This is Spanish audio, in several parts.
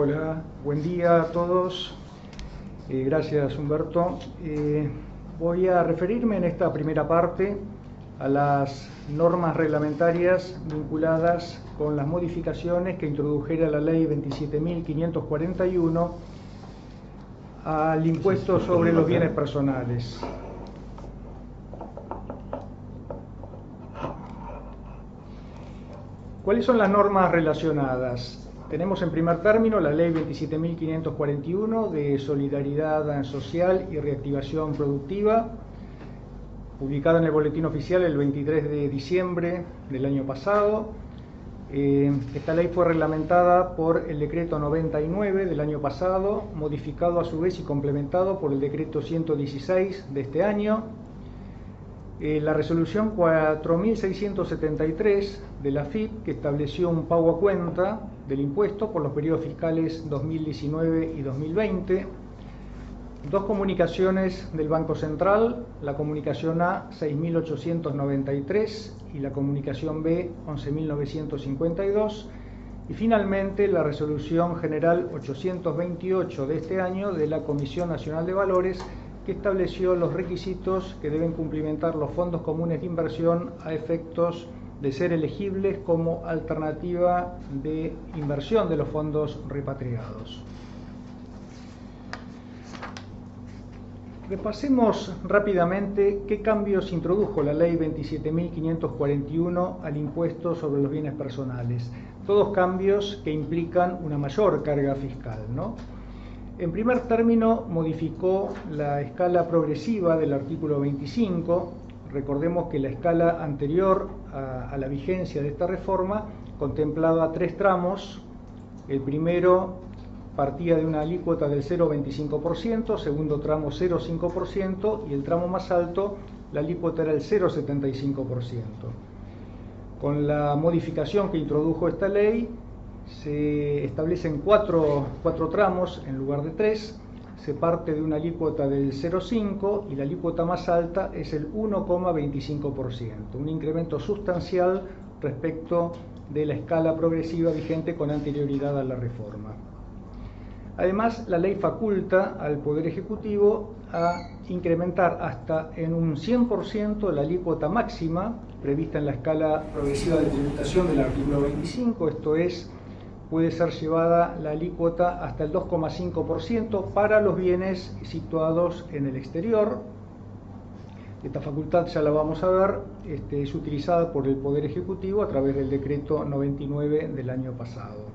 Hola, buen día a todos. Gracias, Humberto. Voy a referirme en esta primera parte a las normas reglamentarias vinculadas con las modificaciones que introdujera la Ley 27.541 al impuesto sobre los bienes personales. ¿Cuáles son las normas relacionadas? Tenemos en primer término la Ley 27.541 de Solidaridad Social y Reactivación Productiva, publicada en el Boletín Oficial el 23 de diciembre del año pasado. Esta ley fue reglamentada por el Decreto 99 del año pasado, modificado a su vez y complementado por el Decreto 116 de este año. La resolución 4673 de la AFIP, que estableció un pago a cuenta del impuesto por los periodos fiscales 2019 y 2020. Dos comunicaciones del Banco Central, la comunicación A 6893 y la comunicación B 11952. Y finalmente la resolución general 828 de este año de la Comisión Nacional de Valores, que estableció los requisitos que deben cumplimentar los fondos comunes de inversión a efectos de ser elegibles como alternativa de inversión de los fondos repatriados. Repasemos rápidamente qué cambios introdujo la Ley 27.541 al impuesto sobre los bienes personales. Todos cambios que implican una mayor carga fiscal, ¿no? En primer término, modificó la escala progresiva del artículo 25. Recordemos que la escala anterior a la vigencia de esta reforma contemplaba tres tramos. El primero partía de una alícuota del 0,25%, segundo tramo 0,5% y el tramo más alto, la alícuota era el 0,75%. Con la modificación que introdujo esta ley, se establecen cuatro tramos en lugar de tres. Se parte de una alícuota del 0,5 y la alícuota más alta es el 1,25%, un incremento sustancial respecto de la escala progresiva vigente con anterioridad a la reforma. Además, la ley faculta al Poder Ejecutivo a incrementar hasta en un 100% la alícuota máxima prevista en la escala progresiva de tributación del artículo 25, esto es, puede ser llevada la alícuota hasta el 2,5% para los bienes situados en el exterior. Esta facultad, ya la vamos a ver, es utilizada por el Poder Ejecutivo a través del Decreto 99 del año pasado.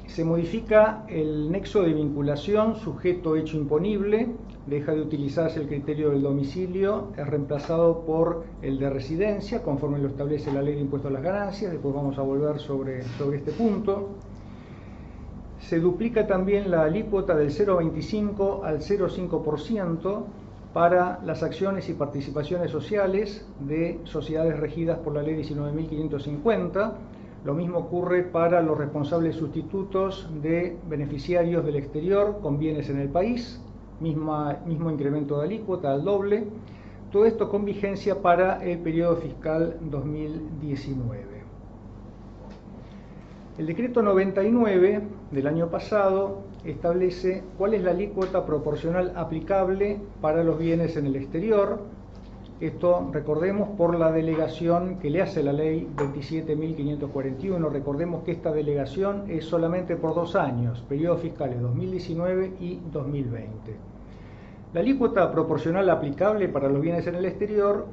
Se modifica el nexo de vinculación sujeto hecho imponible, deja de utilizarse el criterio del domicilio, es reemplazado por el de residencia, conforme lo establece la Ley de Impuesto a las Ganancias. Después vamos a volver sobre este punto. Se duplica también la alícuota del 0,25 al 0,5% para las acciones y participaciones sociales de sociedades regidas por la Ley 19.550. Lo mismo ocurre para los responsables sustitutos de beneficiarios del exterior con bienes en el país, mismo incremento de alícuota al doble. Todo esto con vigencia para el periodo fiscal 2019. El decreto 99 del año pasado establece cuál es la alícuota proporcional aplicable para los bienes en el exterior. Esto, recordemos, por la delegación que le hace la ley 27.541. Recordemos que esta delegación es solamente por 2 años, periodos fiscales 2019 y 2020. La alícuota proporcional aplicable para los bienes en el exterior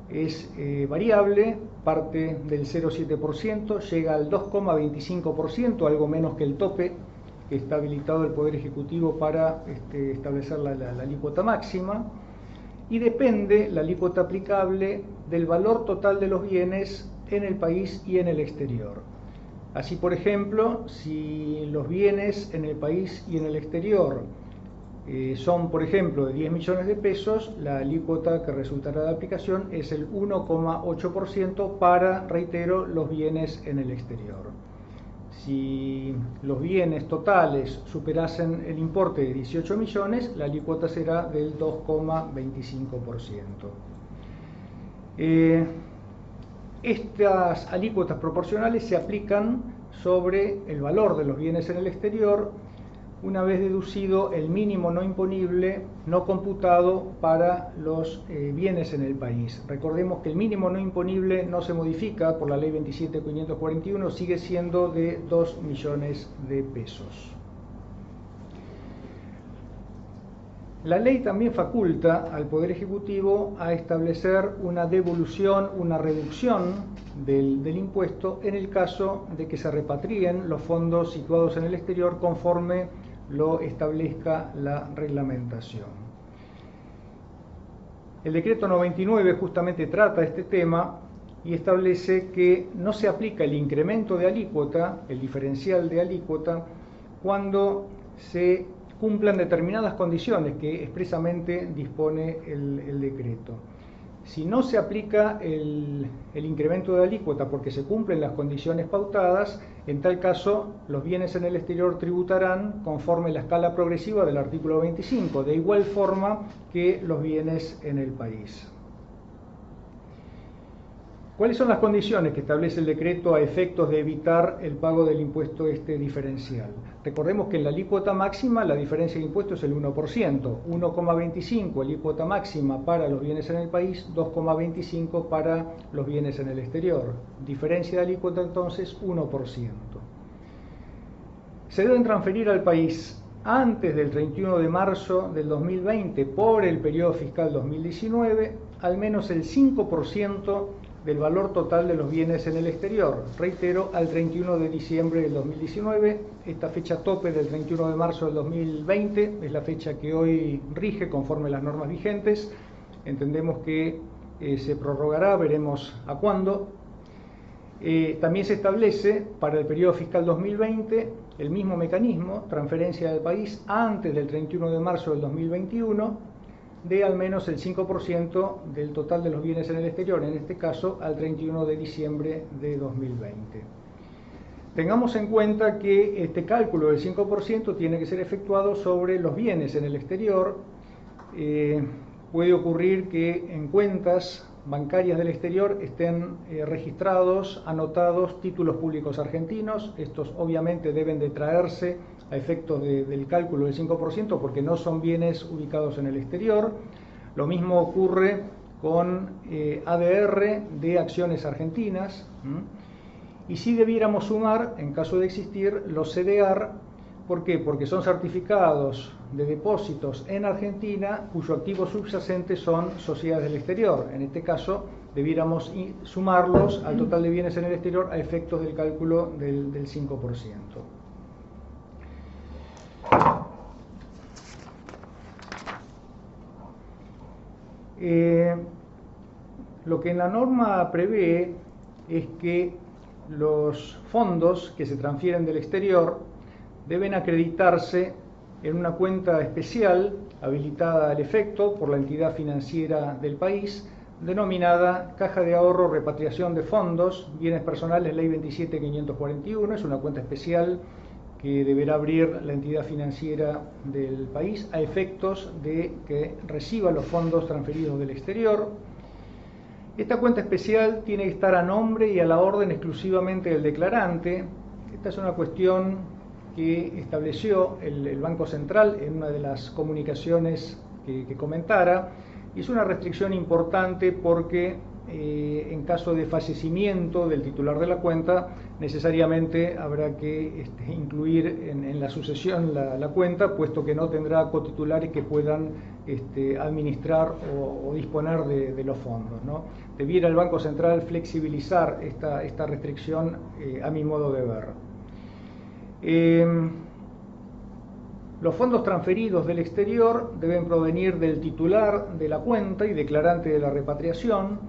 es variable, parte del 0,7%, llega al 2,25%, algo menos que el tope que está habilitado el Poder Ejecutivo para establecer la alícuota máxima. Y depende la alícuota aplicable del valor total de los bienes en el país y en el exterior. Así, por ejemplo, si los bienes en el país y en el exterior son, por ejemplo, de 10 millones de pesos, la alícuota que resultará de aplicación es el 1,8% para, reitero, los bienes en el exterior. Si los bienes totales superasen el importe de 18 millones, la alícuota será del 2,25%. Estas alícuotas proporcionales se aplican sobre el valor de los bienes en el exterior, una vez deducido el mínimo no imponible no computado para los bienes en el país. Recordemos que el mínimo no imponible no se modifica por la ley 27.541, sigue siendo de 2 millones de pesos. La ley también faculta al Poder Ejecutivo a establecer una devolución, una reducción del impuesto en el caso de que se repatrien los fondos situados en el exterior conforme lo establezca la reglamentación. El decreto 99 justamente trata este tema y establece que no se aplica el incremento de alícuota, el diferencial de alícuota, cuando se cumplan determinadas condiciones que expresamente dispone el decreto. Si no se aplica el incremento de alícuota porque se cumplen las condiciones pautadas, en tal caso los bienes en el exterior tributarán conforme la escala progresiva del artículo 25, de igual forma que los bienes en el país. ¿Cuáles son las condiciones que establece el decreto a efectos de evitar el pago del impuesto diferencial? Recordemos que en la alícuota máxima la diferencia de impuesto es el 1%, 1,25 alícuota máxima para los bienes en el país, 2,25 para los bienes en el exterior. Diferencia de alícuota entonces 1%. Se deben transferir al país antes del 31 de marzo del 2020 por el periodo fiscal 2019 al menos el 5% del valor total de los bienes en el exterior. Reitero, al 31 de diciembre del 2019, esta fecha tope del 31 de marzo del 2020 es la fecha que hoy rige conforme las normas vigentes. Entendemos que se prorrogará, veremos a cuándo. También se establece para el periodo fiscal 2020 el mismo mecanismo, transferencia del país antes del 31 de marzo del 2021, de al menos el 5% del total de los bienes en el exterior, en este caso al 31 de diciembre de 2020. Tengamos en cuenta que este cálculo del 5% tiene que ser efectuado sobre los bienes en el exterior. Puede ocurrir que en cuentas bancarias del exterior estén registrados, anotados títulos públicos argentinos. Estos obviamente deben de traerse a efectos del cálculo del 5% porque no son bienes ubicados en el exterior. Lo mismo ocurre con ADR de acciones argentinas. Y si debiéramos sumar, en caso de existir, los CDR. ¿Por qué? Porque son certificados de depósitos en Argentina cuyo activo subyacente son sociedades del exterior. En este caso, debiéramos sumarlos al total de bienes en el exterior a efectos del cálculo del 5%. Lo que en la norma prevé es que los fondos que se transfieren del exterior deben acreditarse en una cuenta especial habilitada al efecto por la entidad financiera del país, denominada Caja de Ahorro Repatriación de Fondos, Bienes Personales, Ley 27.541. Es una cuenta especial que deberá abrir la entidad financiera del país a efectos de que reciba los fondos transferidos del exterior. Esta cuenta especial tiene que estar a nombre y a la orden exclusivamente del declarante. Esta es una cuestión que estableció el Banco Central en una de las comunicaciones que comentara. Y es una restricción importante porque en caso de fallecimiento del titular de la cuenta, necesariamente habrá que incluir en la sucesión la cuenta, puesto que no tendrá cotitulares que puedan administrar o disponer de los fondos, ¿no? Debiera el Banco Central flexibilizar esta restricción a mi modo de ver. Los fondos transferidos del exterior deben provenir del titular de la cuenta y declarante de la repatriación.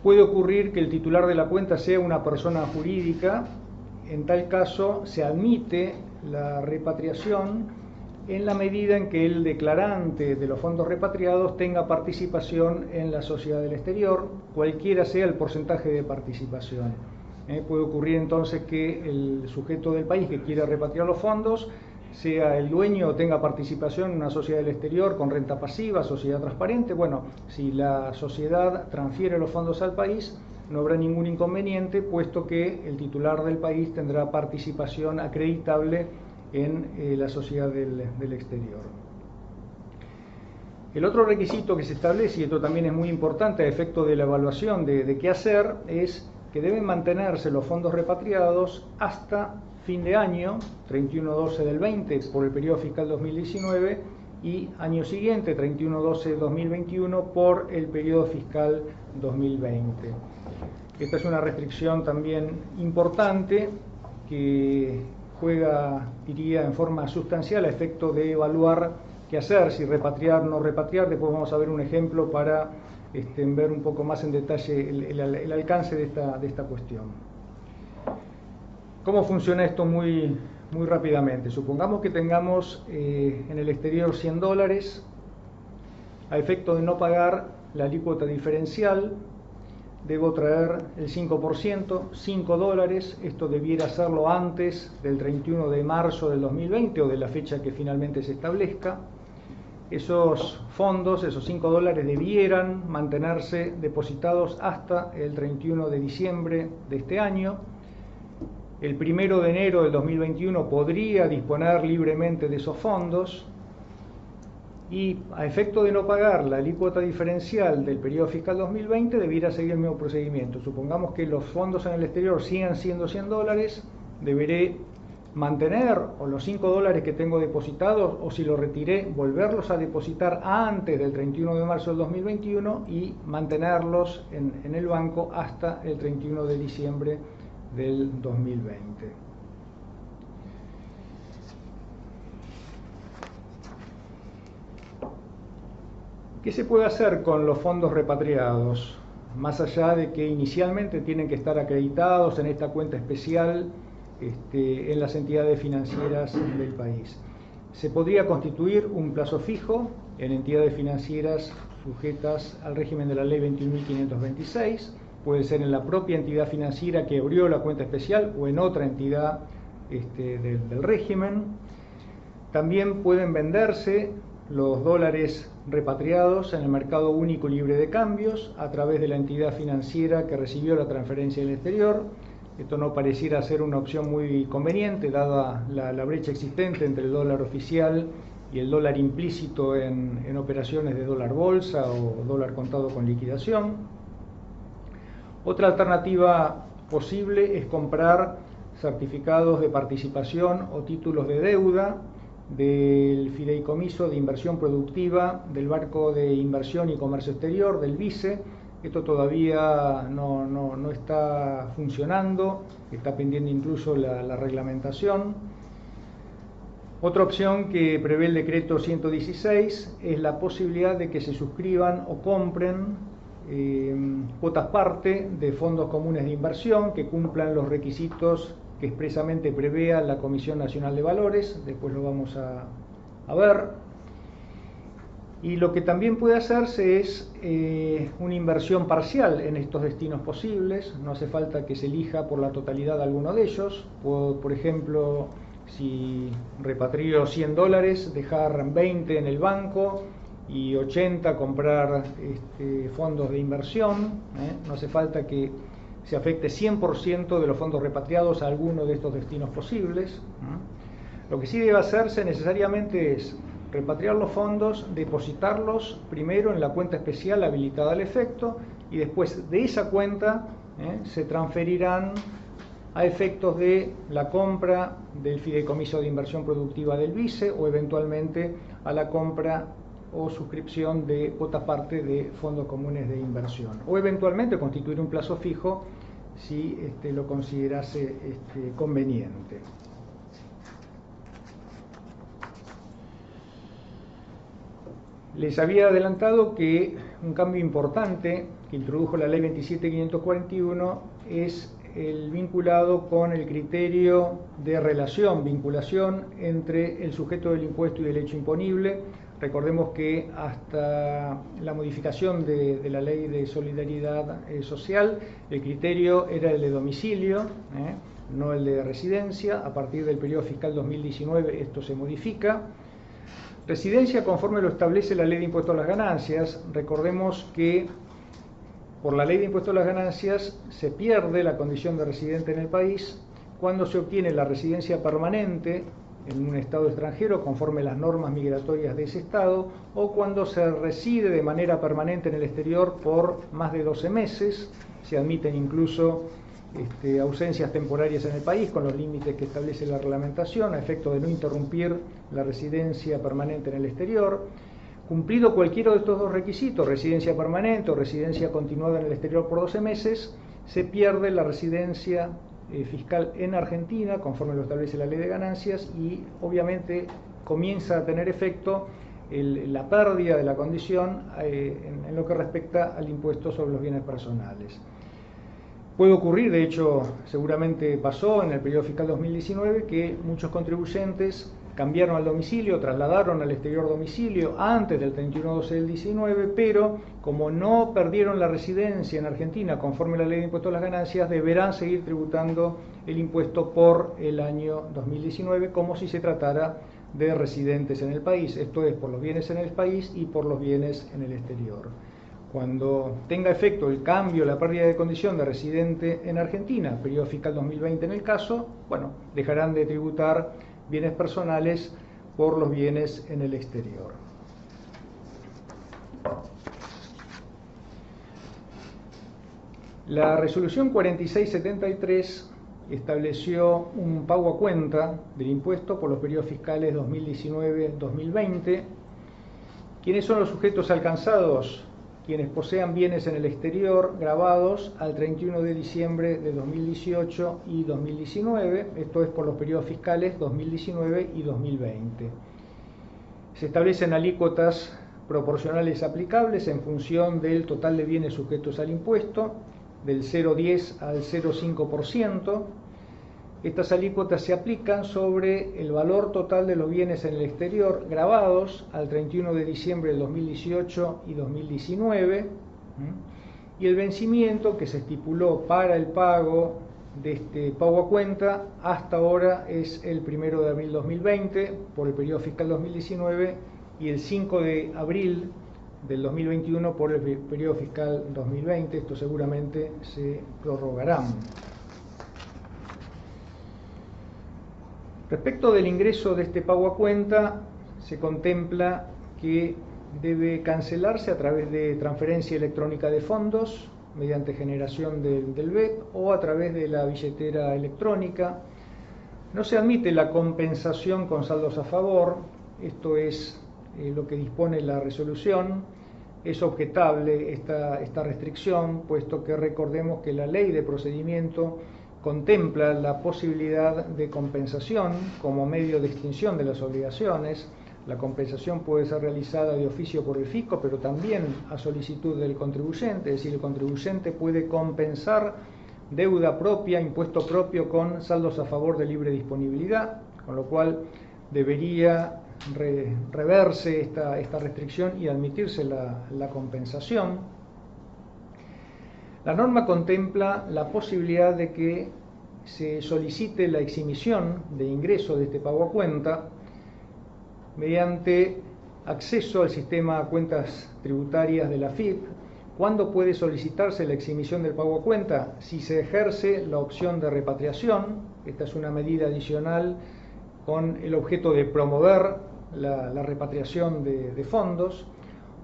Puede ocurrir que el titular de la cuenta sea una persona jurídica. En tal caso, se admite la repatriación en la medida en que el declarante de los fondos repatriados tenga participación en la sociedad del exterior, cualquiera sea el porcentaje de participación. Puede ocurrir entonces que el sujeto del país que quiera repatriar los fondos sea el dueño o tenga participación en una sociedad del exterior con renta pasiva, sociedad transparente. Bueno, si la sociedad transfiere los fondos al país, no habrá ningún inconveniente, puesto que el titular del país tendrá participación acreditable en la sociedad del exterior. El otro requisito que se establece, y esto también es muy importante a efecto de la evaluación de qué hacer, es que deben mantenerse los fondos repatriados hasta fin de año, 31/12 del 20 por el periodo fiscal 2019, y año siguiente, 31/12 de 2021, por el periodo fiscal 2020. Esta es una restricción también importante que juega, diría, en forma sustancial a efecto de evaluar qué hacer, si repatriar o no repatriar. Después vamos a ver un ejemplo para ver un poco más en detalle el alcance de esta cuestión. ¿Cómo funciona esto muy rápidamente? Supongamos que tengamos en el exterior $100, a efecto de no pagar la alícuota diferencial, debo traer el 5%, $5, esto debiera hacerlo antes del 31 de marzo del 2020 o de la fecha que finalmente se establezca. Esos fondos, esos $5, debieran mantenerse depositados hasta el 31 de diciembre de este año. El 1 de enero del 2021 podría disponer libremente de esos fondos, y a efecto de no pagar la alícuota diferencial del periodo fiscal 2020 debiera seguir el mismo procedimiento. Supongamos que los fondos en el exterior sigan siendo $100, deberé mantener o los $5 que tengo depositados, o si los retiré, volverlos a depositar antes del 31 de marzo del 2021 y mantenerlos en el banco hasta el 31 de diciembre del 2020. ¿Qué se puede hacer con los fondos repatriados? Más allá de que inicialmente tienen que estar acreditados en esta cuenta especial en las entidades financieras del país. Se podría constituir un plazo fijo en entidades financieras sujetas al régimen de la ley 21.526, puede ser en la propia entidad financiera que abrió la cuenta especial o en otra entidad del régimen. También pueden venderse los dólares repatriados en el mercado único libre de cambios a través de la entidad financiera que recibió la transferencia del exterior. Esto no pareciera ser una opción muy conveniente, dada la brecha existente entre el dólar oficial y el dólar implícito en operaciones de dólar bolsa o dólar contado con liquidación. Otra alternativa posible es comprar certificados de participación o títulos de deuda del Fideicomiso de Inversión Productiva del Banco de Inversión y Comercio Exterior, del BICE. Esto todavía no está funcionando, está pendiente incluso la reglamentación. Otra opción que prevé el decreto 116 es la posibilidad de que se suscriban o compren cuotas parte de fondos comunes de inversión que cumplan los requisitos que expresamente prevea la Comisión Nacional de Valores. Después lo vamos a ver. Y lo que también puede hacerse es una inversión parcial en estos destinos posibles. No hace falta que se elija por la totalidad alguno de ellos. Puedo, por ejemplo, si repatrio $100, dejar 20 en el banco y 80 comprar fondos de inversión. No hace falta que se afecte 100% de los fondos repatriados a alguno de estos destinos posibles. Lo que sí debe hacerse necesariamente es repatriar los fondos, depositarlos primero en la cuenta especial habilitada al efecto, y después de esa cuenta se transferirán a efectos de la compra del Fideicomiso de Inversión Productiva del BICE o eventualmente a la compra o suscripción de cuotas parte de fondos comunes de inversión, o eventualmente constituir un plazo fijo si lo considerase conveniente. Les había adelantado que un cambio importante que introdujo la ley 27.541 es el vinculado con el criterio de vinculación entre el sujeto del impuesto y el hecho imponible. Recordemos que hasta la modificación de la ley de solidaridad social, el criterio era el de domicilio, no el de residencia. A partir del periodo fiscal 2019 esto se modifica. Residencia conforme lo establece la ley de impuesto a las ganancias. Recordemos que Por la ley de impuesto a las ganancias se pierde la condición de residente en el país cuando se obtiene la residencia permanente en un estado extranjero conforme las normas migratorias de ese estado, o cuando se reside de manera permanente en el exterior por más de 12 meses, se admiten incluso ausencias temporarias en el país con los límites que establece la reglamentación a efecto de no interrumpir la residencia permanente en el exterior. Cumplido cualquiera de estos dos requisitos, residencia permanente o residencia continuada en el exterior por 12 meses, se pierde la residencia fiscal en Argentina, conforme lo establece la ley de ganancias, y obviamente comienza a tener efecto la pérdida de la condición en lo que respecta al impuesto sobre los bienes personales. Puede ocurrir, de hecho seguramente pasó en el periodo fiscal 2019, que muchos contribuyentes cambiaron al domicilio, trasladaron al exterior domicilio antes del 31/12 del 19, pero como no perdieron la residencia en Argentina conforme a la ley de impuesto a las ganancias, deberán seguir tributando el impuesto por el año 2019 como si se tratara de residentes en el país, esto es, por los bienes en el país y por los bienes en el exterior. Cuando tenga efecto el cambio, la pérdida de condición de residente en Argentina, periodo fiscal 2020 en el caso, bueno, dejarán de tributar bienes personales por los bienes en el exterior. La resolución 4673 estableció un pago a cuenta del impuesto por los periodos fiscales 2019-2020. ¿Quiénes son los sujetos alcanzados? Quienes posean bienes en el exterior grabados al 31 de diciembre de 2018 y 2019, esto es por los periodos fiscales 2019 y 2020. Se establecen alícuotas proporcionales aplicables en función del total de bienes sujetos al impuesto, del 0,10 al 0,5%. Estas alícuotas se aplican sobre el valor total de los bienes en el exterior grabados al 31 de diciembre de 2018 y 2019, y el vencimiento que se estipuló para el pago de este pago a cuenta hasta ahora es el 1 de abril 2020 por el periodo fiscal 2019 y el 5 de abril del 2021 por el periodo fiscal 2020. Esto seguramente se prorrogarán. Respecto del ingreso de este pago a cuenta, se contempla que debe cancelarse a través de transferencia electrónica de fondos, mediante generación del BEP o a través de la billetera electrónica. No se admite la compensación con saldos a favor, esto es lo que dispone la resolución. Es objetable esta restricción, puesto que recordemos que la ley de procedimiento contempla la posibilidad de compensación como medio de extinción de las obligaciones. La compensación puede ser realizada de oficio por el fisco, pero también a solicitud del contribuyente, es decir, el contribuyente puede compensar deuda propia, impuesto propio con saldos a favor de libre disponibilidad, con lo cual debería reverse esta restricción y admitirse la compensación. La norma contempla la posibilidad de que se solicite la exhibición de ingreso de este pago a cuenta mediante acceso al sistema de cuentas tributarias de la AFIP. ¿Cuándo puede solicitarse la exhibición del pago a cuenta? Si se ejerce la opción de repatriación. Esta es una medida adicional con el objeto de promover la repatriación de fondos.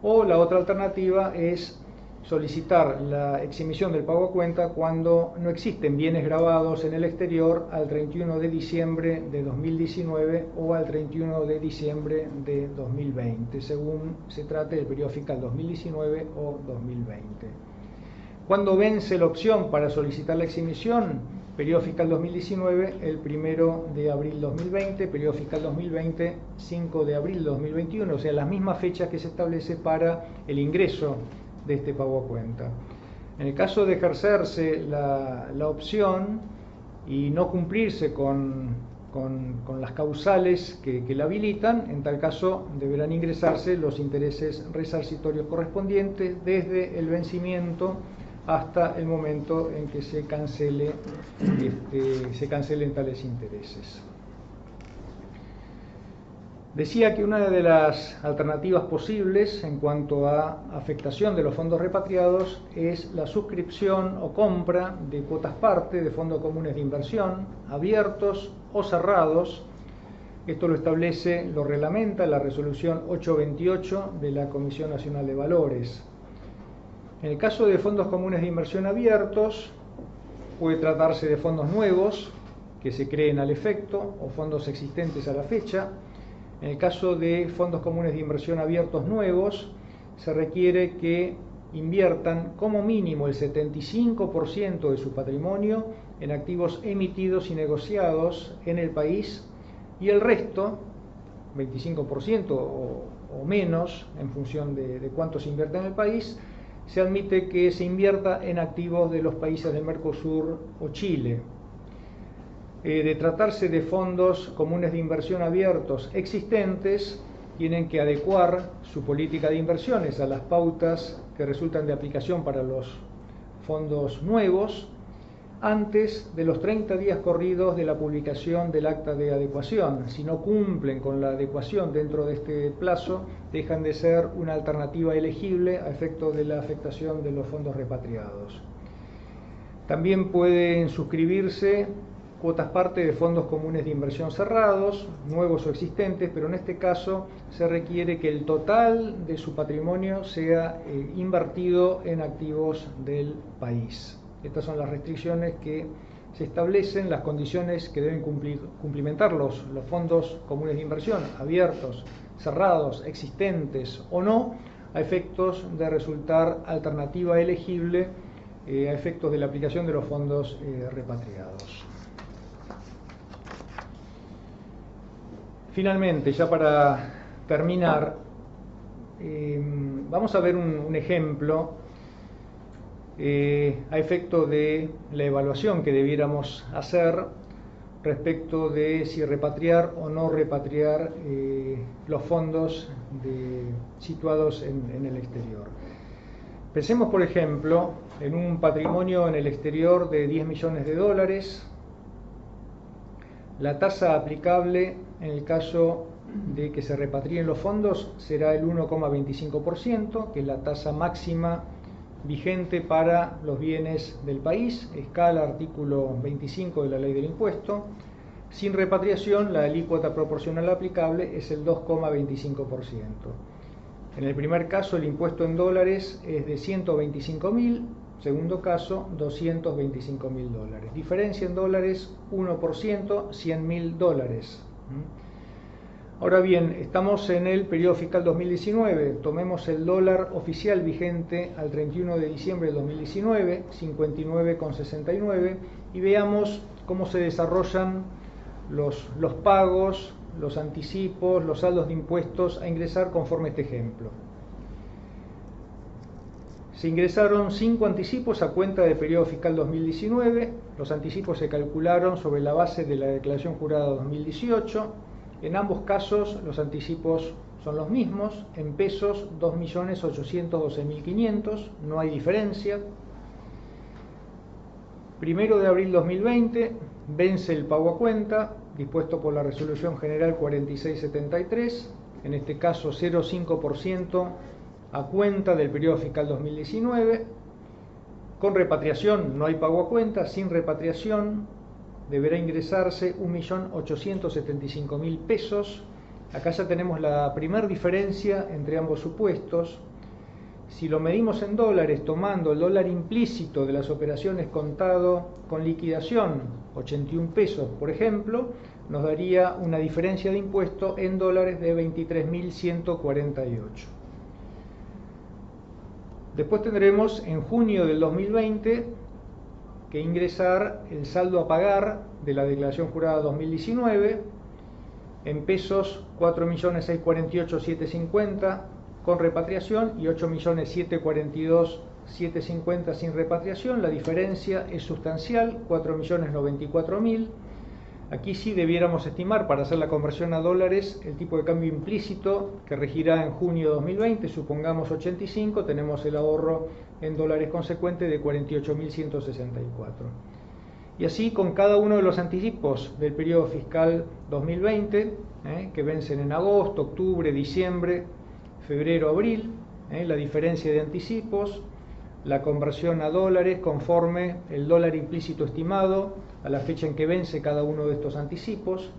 O la otra alternativa es solicitar la exhibición del pago a cuenta cuando no existen bienes grabados en el exterior al 31 de diciembre de 2019 o al 31 de diciembre de 2020, según se trate del periodo fiscal 2019 o 2020. ¿Cuándo vence la opción para solicitar la exhibición? Periodo fiscal 2019, el 1 de abril 2020, periodo fiscal 2020, 5 de abril 2021, o sea, las mismas fechas que se establece para el ingreso de este pago a cuenta. En el caso de ejercerse la opción y no cumplirse con las causales que la habilitan, en tal caso deberán ingresarse los intereses resarcitorios correspondientes desde el vencimiento hasta el momento en que se cancelen tales intereses. Decía que una de las alternativas posibles en cuanto a afectación de los fondos repatriados es la suscripción o compra de cuotas parte de fondos comunes de inversión, abiertos o cerrados. Esto lo establece, lo reglamenta la resolución 828 de la Comisión Nacional de Valores. En el caso de fondos comunes de inversión abiertos, puede tratarse de fondos nuevos que se creen al efecto o fondos existentes a la fecha. En el caso de fondos comunes de inversión abiertos nuevos, se requiere que inviertan como mínimo el 75% de su patrimonio en activos emitidos y negociados en el país y el resto, 25% o menos, en función de cuánto se invierte en el país, se admite que se invierta en activos de los países del Mercosur o Chile. De tratarse de fondos comunes de inversión abiertos existentes, tienen que adecuar su política de inversiones a las pautas que resultan de aplicación para los fondos nuevos antes de los 30 días corridos de la publicación del acta de adecuación. Si no cumplen con la adecuación dentro de este plazo, dejan de ser una alternativa elegible a efecto de la afectación de los fondos repatriados. También pueden suscribirse cuotas parte de fondos comunes de inversión cerrados, nuevos o existentes, pero en este caso se requiere que el total de su patrimonio sea invertido en activos del país. Estas son las restricciones que se establecen, las condiciones que deben cumplimentar los fondos comunes de inversión, abiertos, cerrados, existentes o no, a efectos de resultar alternativa elegible a efectos de la aplicación de los fondos repatriados. Finalmente, ya para terminar, vamos a ver un ejemplo a efecto de la evaluación que debiéramos hacer respecto de si repatriar o no repatriar los fondos situados en el exterior. Pensemos, por ejemplo, en un patrimonio en el exterior de 10 millones de dólares. La tasa aplicable en el caso de que se repatrien los fondos será el 1,25%, que es la tasa máxima vigente para los bienes del país, escala artículo 25 de la Ley del Impuesto. Sin repatriación, la alícuota proporcional aplicable es el 2,25%. En el primer caso, el impuesto en dólares es de 125.000, segundo caso, 225.000 dólares. Diferencia en dólares, 1%, 100.000 dólares. Ahora bien, estamos en el periodo fiscal 2019, tomemos el dólar oficial vigente al 31 de diciembre de 2019, 59,69, y veamos cómo se desarrollan los pagos, los anticipos, los saldos de impuestos a ingresar conforme este ejemplo. Se ingresaron 5 anticipos a cuenta del periodo fiscal 2019, los anticipos se calcularon sobre la base de la declaración jurada 2018, en ambos casos los anticipos son los mismos, en pesos 2.812.500, no hay diferencia. 1 de abril 2020 vence el pago a cuenta, dispuesto por la Resolución General 4673, en este caso 0,5% a cuenta del periodo fiscal 2019. Con repatriación no hay pago a cuenta, sin repatriación deberá ingresarse 1.875.000 pesos. Acá ya tenemos la primera diferencia entre ambos supuestos. Si lo medimos en dólares, tomando el dólar implícito de las operaciones contado con liquidación, 81 pesos por ejemplo, nos daría una diferencia de impuesto en dólares de 23.148. Después tendremos en junio del 2020 que ingresar el saldo a pagar de la declaración jurada 2019, en pesos 4.648.750 con repatriación y 8.742.750 sin repatriación. La diferencia es sustancial, 4.094.000. Aquí sí debiéramos estimar, para hacer la conversión a dólares, el tipo de cambio implícito que regirá en junio de 2020, supongamos 85, tenemos el ahorro en dólares consecuente de 48.164. Y así con cada uno de los anticipos del periodo fiscal 2020, que vencen en agosto, octubre, diciembre, febrero, abril, la diferencia de anticipos, la conversión a dólares conforme el dólar implícito estimado a la fecha en que vence cada uno de estos anticipos.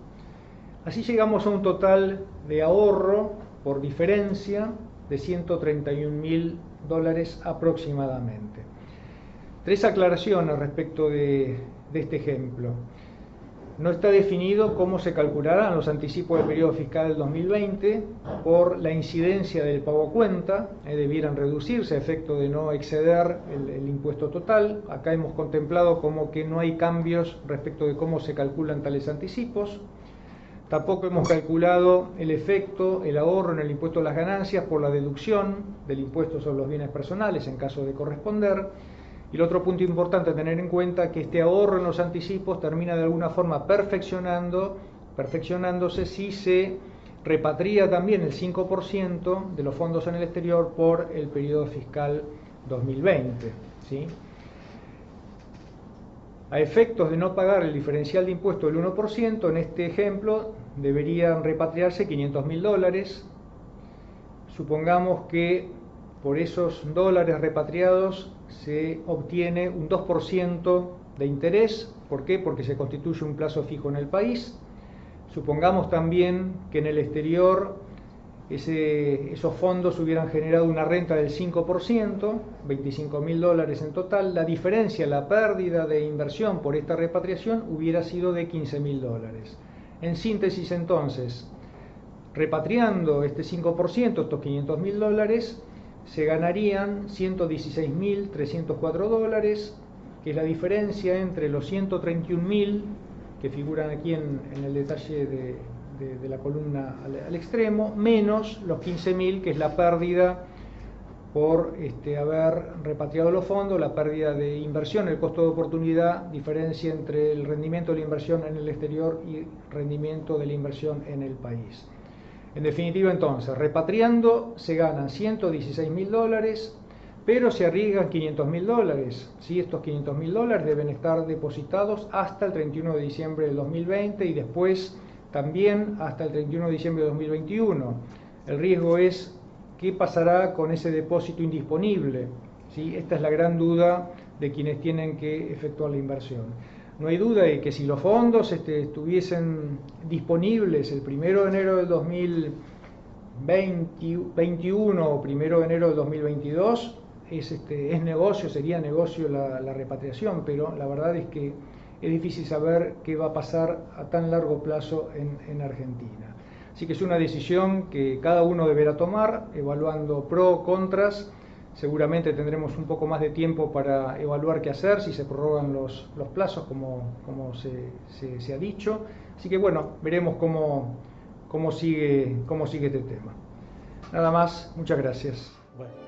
Así llegamos a un total de ahorro por diferencia de $131.000 aproximadamente. Tres aclaraciones respecto de este ejemplo. No está definido cómo se calcularán los anticipos del periodo fiscal del 2020 por la incidencia del pago a cuenta, debieran reducirse a efecto de no exceder el impuesto total. Acá hemos contemplado como que no hay cambios respecto de cómo se calculan tales anticipos. Tampoco hemos calculado el efecto, el ahorro en el impuesto a las ganancias por la deducción del impuesto sobre los bienes personales en caso de corresponder. Y el otro punto importante a tener en cuenta es que este ahorro en los anticipos termina de alguna forma perfeccionándose si se repatria también el 5% de los fondos en el exterior por el periodo fiscal 2020, ¿sí? A efectos de no pagar el diferencial de impuesto del 1%, en este ejemplo deberían repatriarse $500.000. Supongamos que por esos dólares repatriados se obtiene un 2% de interés. ¿Por qué? Porque se constituye un plazo fijo en el país. Supongamos también que en el exterior esos fondos hubieran generado una renta del 5%, $25.000 en total. La diferencia, la pérdida de inversión por esta repatriación hubiera sido de $15.000. En síntesis, entonces, repatriando este 5%, estos $500.000, se ganarían $116.304, que es la diferencia entre los $131.000 que figuran aquí en el detalle de la columna al extremo, menos los $15.000, que es la pérdida por haber repatriado los fondos, la pérdida de inversión, el costo de oportunidad, diferencia entre el rendimiento de la inversión en el exterior y rendimiento de la inversión en el país. En definitiva, entonces, repatriando se ganan $116.000, pero se arriesgan $500.000. ¿Sí? Estos $500.000 deben estar depositados hasta el 31 de diciembre del 2020 y después también hasta el 31 de diciembre de 2021. El riesgo es qué pasará con ese depósito indisponible. ¿Sí? Esta es la gran duda de quienes tienen que efectuar la inversión. No hay duda de que si los fondos estuviesen disponibles el 1 de enero del 2021 o 1 de enero del 2022, es negocio, sería negocio la repatriación, pero la verdad es que es difícil saber qué va a pasar a tan largo plazo en Argentina. Así que es una decisión que cada uno deberá tomar, evaluando pros, contras. Seguramente tendremos un poco más de tiempo para evaluar qué hacer, si se prorrogan los plazos, como se ha dicho. Así que bueno, veremos cómo sigue este tema. Nada más, muchas gracias. Bueno.